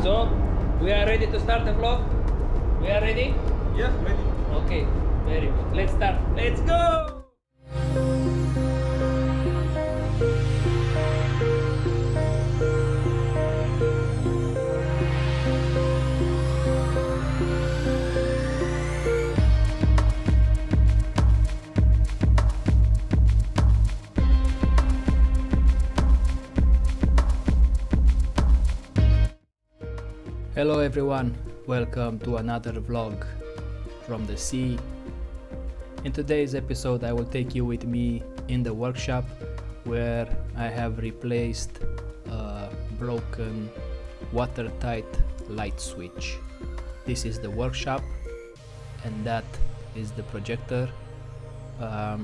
So, we are ready to start the vlog? We are ready? Yeah, ready. Okay, very good. Let's start. Let's go! Hello everyone, welcome to another vlog from the sea. In today's episode I will take you with me in the workshop where I have replaced a broken watertight light switch. This is the workshop and that is the projector. I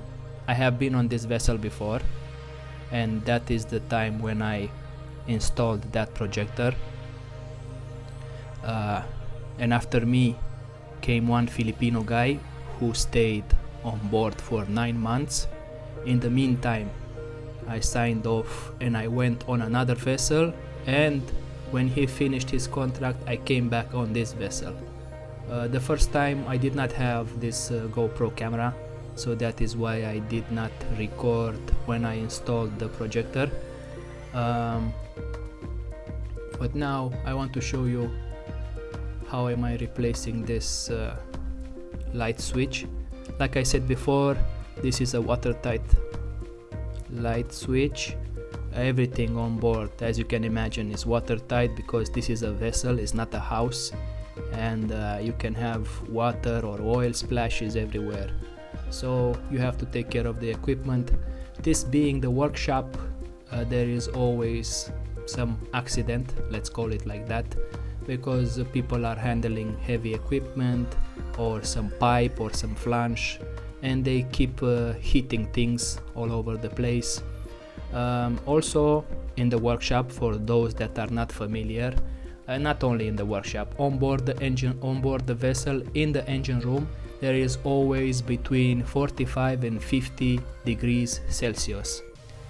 have been on this vessel before and that is the time when I installed that projector. And after me came one Filipino guy who stayed on board for 9 months. In the meantime, I signed off and I went on another vessel, and when he finished his contract I came back on this vessel. The first time I did not have this GoPro camera, so that is why I did not record when I installed the projector. But now I want to show you how am I replacing this light switch. Like I said before, this is a watertight light switch. Everything on board, as you can imagine, is watertight because this is a vessel, it's not a house, and you can have water or oil splashes everywhere, so you have to take care of the equipment. This being the workshop, there is always some accident, let's call it like that, because people are handling heavy equipment or some pipe or some flange, and they keep hitting things all over the place. Also in the workshop, for those that are not familiar, not only in the workshop, on board the engine, on board the vessel, in the engine room, there is always between 45 and 50 degrees Celsius.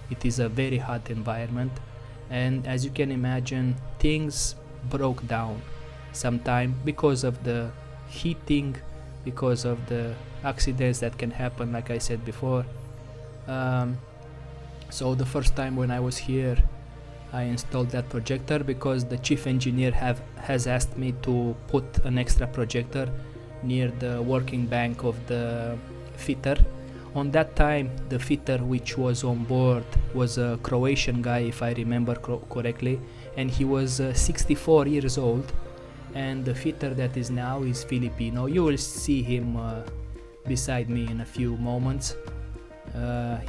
It is a very hot environment, and as you can imagine, things broke down sometime because of the heating, because of the accidents that can happen, like I said before. So the first time when I was here, I installed that projector because the chief engineer has asked me to put an extra projector near the working bank of the fitter. On that time, the fitter which was on board was a Croatian guy, if I remember correctly, and he was 64 years old, and the fitter that is now is Filipino. You will see him beside me in a few moments.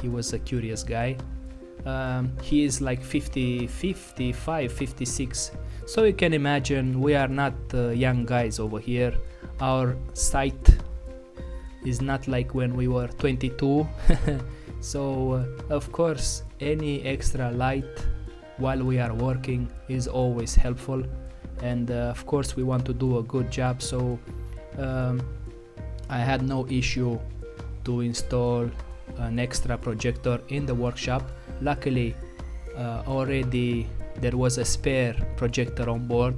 He was a curious guy. He is like 55, 56, so you can imagine we are not young guys over here. Our sight is not like when we were 22. So of course any extra light while we are working is always helpful, and of course we want to do a good job, so I had no issue to install an extra projector in the workshop. Luckily already there was a spare projector on board.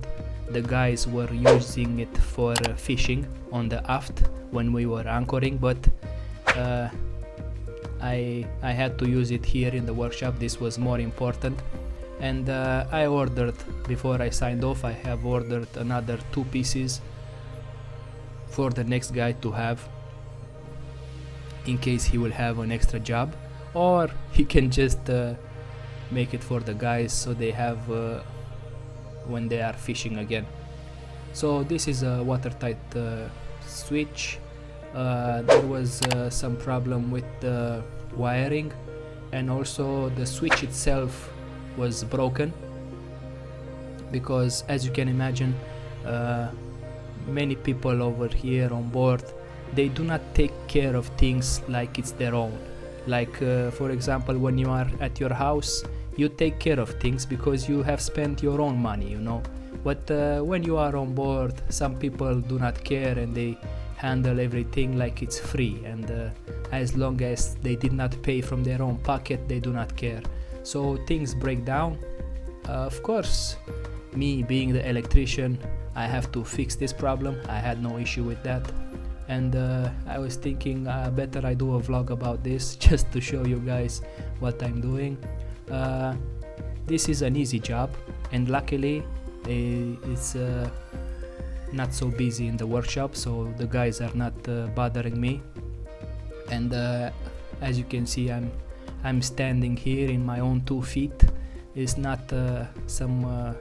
The guys were using it for fishing on the aft when we were anchoring, but I had to use it here in the workshop. This was more important, and I ordered, before I signed off, I have ordered another 2 pieces for the next guy to have, in case he will have an extra job, or he can just make it for the guys so they have when they are fishing again. So this is a watertight switch. There was some problem with the wiring, and also the switch itself was broken because, as you can imagine, many people over here on board, they do not take care of things like it's their own. Like for example, when you are at your house, you take care of things because you have spent your own money, you know. But when you are on board, some people do not care and they handle everything like it's free, and as long as they did not pay from their own pocket, they do not care. So things break down. Of course, me being the electrician, I have to fix this problem. I had no issue with that, and I was thinking better I do a vlog about this just to show you guys what I'm doing. This is an easy job, and luckily it's not so busy in the workshop, so the guys are not bothering me. And as you can see, I'm standing here in my own 2 feet. It's not some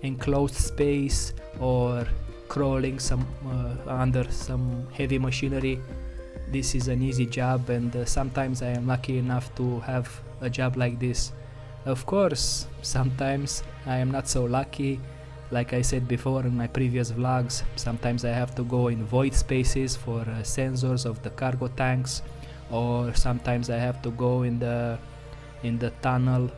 enclosed space or crawling under some heavy machinery. This is an easy job, and sometimes I am lucky enough to have a job like this. Of course, sometimes I am not so lucky. Like I said before in my previous vlogs, sometimes I have to go in void spaces for sensors of the cargo tanks, or sometimes I have to go in the tunnel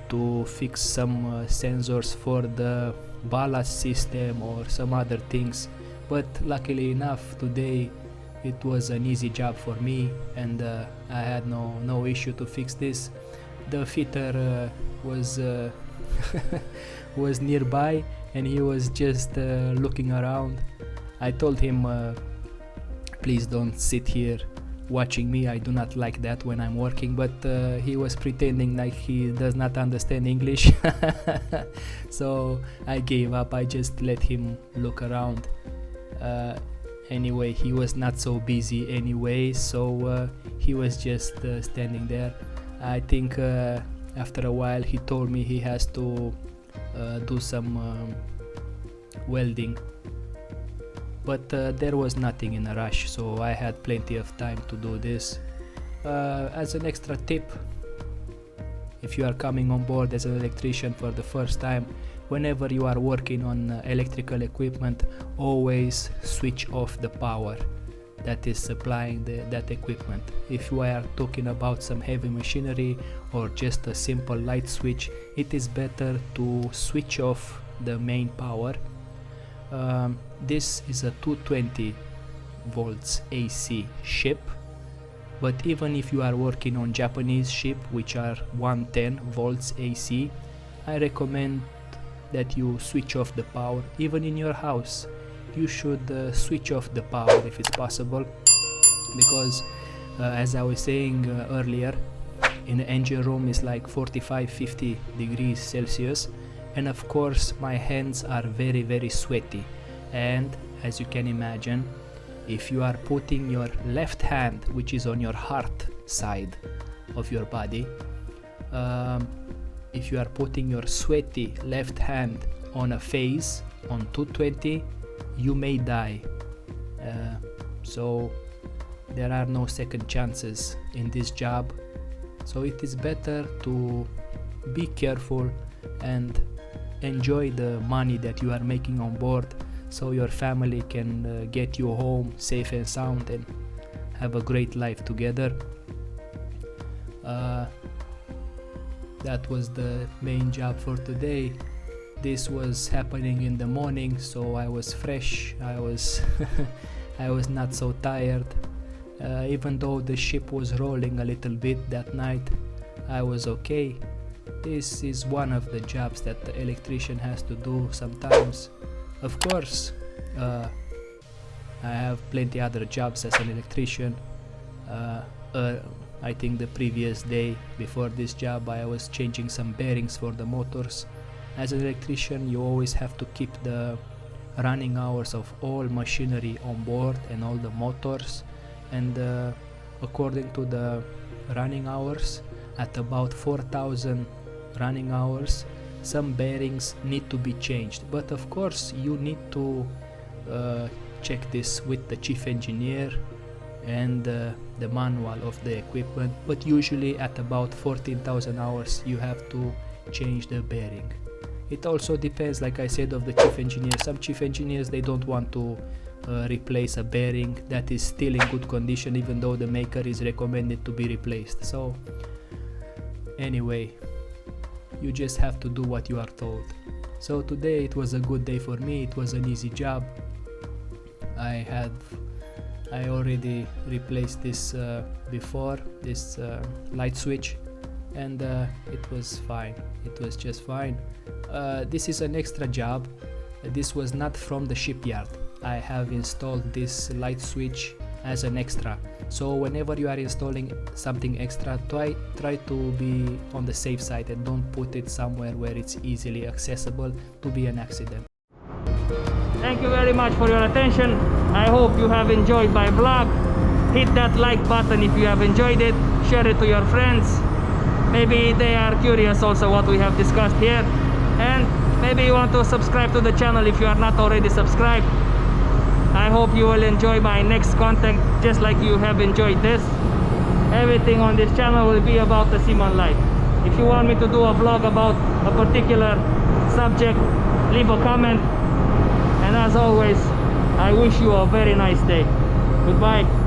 to fix some sensors for the ballast system or some other things. But luckily enough, today it was an easy job for me, and I had no issue to fix this. The fitter was was nearby, and he was just looking around. I told him, please don't sit here watching me, I do not like that when I'm working, but he was pretending like he does not understand English. So I gave up, I just let him look around. Anyway, he was not so busy anyway, so he was just standing there. I think after a while he told me he has to do some welding, but there was nothing in a rush, so I had plenty of time to do this. As an extra tip, if you are coming on board as an electrician for the first time, whenever you are working on electrical equipment, always switch off the power that is supplying that equipment. If you are talking about some heavy machinery or just a simple light switch, it is better to switch off the main power. This is a 220 volts AC ship, but even if you are working on Japanese ship which are 110 volts AC, I recommend that you switch off the power. Even in your house you should switch off the power if it's possible, because as I was saying earlier, in the engine room is like 45-50 degrees Celsius, and of course my hands are very sweaty. And as you can imagine, if you are putting your left hand, which is on your heart side of your body, if you are putting your sweaty left hand on a phase on 220, you may die. So there are no second chances in this job, so it is better to be careful and enjoy the money that you are making on board, so your family can get you home safe and sound and have a great life together. That was the main job for today. This was happening in the morning, so I was fresh, I was I was not so tired. Even though the ship was rolling a little bit that night, I was okay. This is one of the jobs that the electrician has to do sometimes. Of course, I have plenty other jobs as an electrician. I think the previous day before this job I was changing some bearings for the motors. As an electrician, you always have to keep the running hours of all machinery on board and all the motors, and according to the running hours, at about 4,000 running hours, some bearings need to be changed. But of course you need to check this with the chief engineer and the manual of the equipment, but usually at about 14,000 hours you have to change the bearing. It also depends, like I said, of the chief engineer. Some chief engineers, they don't want to replace a bearing that is still in good condition, even though the maker is recommended to be replaced. So anyway, you just have to do what you are told. So today it was a good day for me. It was an easy job. I already replaced this before, this light switch, and it was fine. It was just fine. this is an extra job. This was not from the shipyard. I have installed this light switch as an extra. So whenever you are installing something extra, try to be on the safe side and don't put it somewhere where it's easily accessible to be an accident. Thank you very much for your attention. I hope you have enjoyed my vlog. Hit that like button if you have enjoyed it. Share it to your friends. Maybe they are curious also what we have discussed here. And maybe you want to subscribe to the channel if you are not already subscribed. I hope you will enjoy my next content just like you have enjoyed this. Everything on this channel will be about the seaman life. If you want me to do a vlog about a particular subject, leave a comment. And as always, I wish you a very nice day. Goodbye.